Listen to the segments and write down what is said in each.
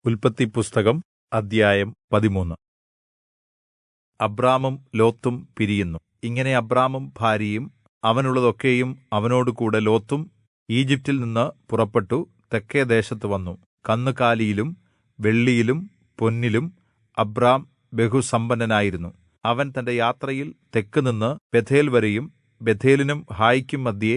ഉല്പത്തിപ്പുസ്തകം അദ്ധ്യായം 13. അബ്രാമും ലോത്തും പിരിയുന്നു. ഇങ്ങനെ അബ്രാമും ഭാര്യയും അവനുള്ളതൊക്കെയും അവനോടുകൂടെ ലോത്തും ഈജിപ്റ്റിൽ നിന്ന് പുറപ്പെട്ടു തെക്കെ ദേശത്ത് വന്നു. കന്നുകാലിയിലും വെള്ളിയിലും പൊന്നിലും അബ്രാം ബഹുസമ്പന്നനായിരുന്നു. അവൻ തന്റെ യാത്രയിൽ തെക്കുനിന്ന് ബേഥേൽ വരെയും ബേഥേലിനും ഹായിക്കും മദ്ധ്യേ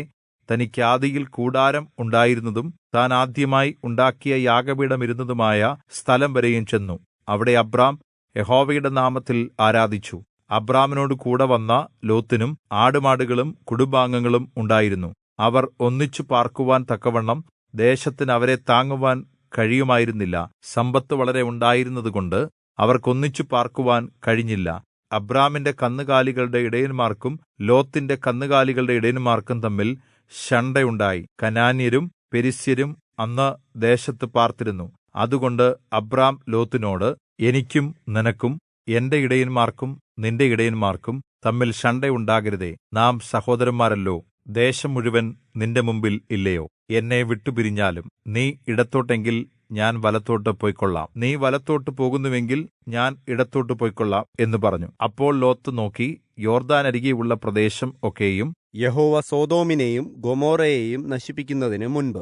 തനിക്ക് ആദിയിൽ കൂടാരം ഉണ്ടായിരുന്നതും താൻ ആദ്യമായി ഉണ്ടാക്കിയ യാഗപീഠമിരുന്നതുമായ സ്ഥലം വരെയും ചെന്നു. അവിടെ അബ്രാം യഹോവയുടെ നാമത്തിൽ ആരാധിച്ചു. അബ്രാമിനോട് കൂടെ വന്ന ലോത്തിനും ആടുമാടുകളും കുടുംബാംഗങ്ങളും ഉണ്ടായിരുന്നു. അവർ ഒന്നിച്ചു പാർക്കുവാൻ തക്കവണ്ണം ദേശത്തിന് അവരെ താങ്ങുവാൻ കഴിയുമായിരുന്നില്ല. സമ്പത്ത് വളരെ ഉണ്ടായിരുന്നതുകൊണ്ട് അവർക്കൊന്നിച്ചു പാർക്കുവാൻ കഴിഞ്ഞില്ല. അബ്രാമിന്റെ കന്നുകാലികളുടെ ഇടയന്മാർക്കും ലോത്തിന്റെ കന്നുകാലികളുടെ ഇടയന്മാർക്കും തമ്മിൽ ശണ്ഠയുണ്ടായി. കനാന്യരും പെരിസ്യരും അന്ന് ദേശത്ത് പാർത്തിരുന്നു. അതുകൊണ്ട് അബ്രാം ലോത്തിനോട്, എനിക്കും നിനക്കും എന്റെ ഇടയന്മാർക്കും നിന്റെ ഇടയന്മാർക്കും തമ്മിൽ ശണ്ഠയുണ്ടാകരുതേ. നാം സഹോദരന്മാരല്ലോ. ദേശം മുഴുവൻ നിന്റെ മുമ്പിൽ ഇല്ലയോ? എന്നെ വിട്ടുപിരിഞ്ഞാലും നീ ഇടത്തോട്ടെങ്കിൽ ഞാൻ വലത്തോട്ട് പൊയ്ക്കൊള്ളാം, നീ വലത്തോട്ട് പോകുന്നുവെങ്കിൽ ഞാൻ ഇടത്തോട്ട് പൊയ്ക്കൊള്ളാം എന്ന് പറഞ്ഞു. അപ്പോൾ ലോത്ത് നോക്കി യോർദ്ദാനരികെയുള്ള പ്രദേശം ഒക്കെയും യഹോവ സൊദോമിനെയും ഗൊമോറയെയും നശിപ്പിക്കുന്നതിന് മുൻപ്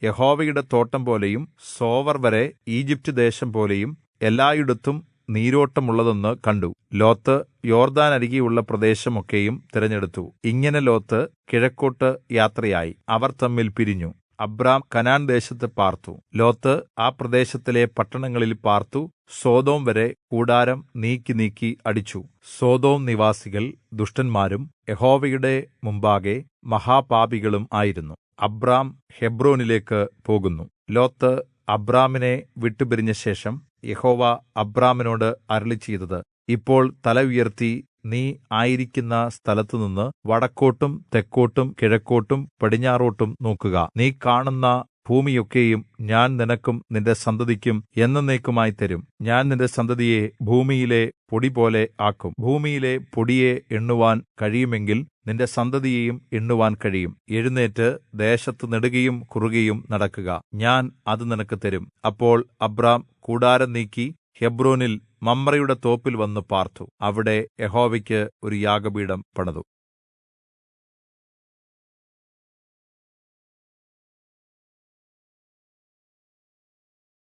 യഹോവയുടെ തോട്ടം പോലെയും സോവർ വരെ ഈജിപ്റ്റ് ദേശം പോലെയും എല്ലായിടത്തും നീരോട്ടമുള്ളതെന്ന് കണ്ടു. ലോത്ത് യോർദ്ദാനരികെയുള്ള പ്രദേശം ഒക്കെയും തിരഞ്ഞെടുത്തു. ഇങ്ങനെ ലോത്ത് കിഴക്കോട്ട് യാത്രയായി. അവർ തമ്മിൽ പിരിഞ്ഞു. അബ്രാം കനാൻ ദേശത്ത് പാർത്തു. ലോത്ത് ആ പ്രദേശത്തിലെ പട്ടണങ്ങളിൽ പാർത്തു. സൊദോം വരെ കൂടാരം നീക്കി നീക്കി അടിച്ചു. സൊദോം നിവാസികൾ ദുഷ്ടന്മാരും യഹോവയുടെ മുമ്പാകെ മഹാപാപികളും ആയിരുന്നു. അബ്രാം ഹെബ്രോനിലേക്ക് പോകുന്നു. ലോത്ത് അബ്രാമിനെ വിട്ടുപിരിഞ്ഞ ശേഷം യഹോവ അബ്രാമിനോട് അരുളിച്ചെയ്തത്, ഇപ്പോൾ തല ഉയർത്തി നീ ആയിരിക്കുന്ന സ്ഥലത്തുനിന്ന് വടക്കോട്ടും തെക്കോട്ടും കിഴക്കോട്ടും പടിഞ്ഞാറോട്ടും നോക്കുക. നീ കാണുന്ന ഭൂമിയൊക്കെയും ഞാൻ നിനക്കും നിന്റെ സന്തതിക്കും എന്നേക്കുമായി തരും. ഞാൻ നിന്റെ സന്തതിയെ ഭൂമിയിലെ പൊടിപോലെ ആക്കും. ഭൂമിയിലെ പൊടിയെ എണ്ണുവാൻ കഴിയുമെങ്കിൽ നിന്റെ സന്തതിയെയും എണ്ണുവാൻ കഴിയും. എഴുന്നേറ്റ് ദേശത്ത് നെടുകയും കുറുകയും നടക്കുക. ഞാൻ അത് നിനക്ക് തരും. അപ്പോൾ അബ്രാം കൂടാരം നീക്കി ഹെബ്രോനിൽ മമ്രയുടെ തോപ്പിൽ വന്ന് പാർത്തു. അവിടെ യഹോവയ്ക്ക് ഒരു യാഗപീഠം പണിതു.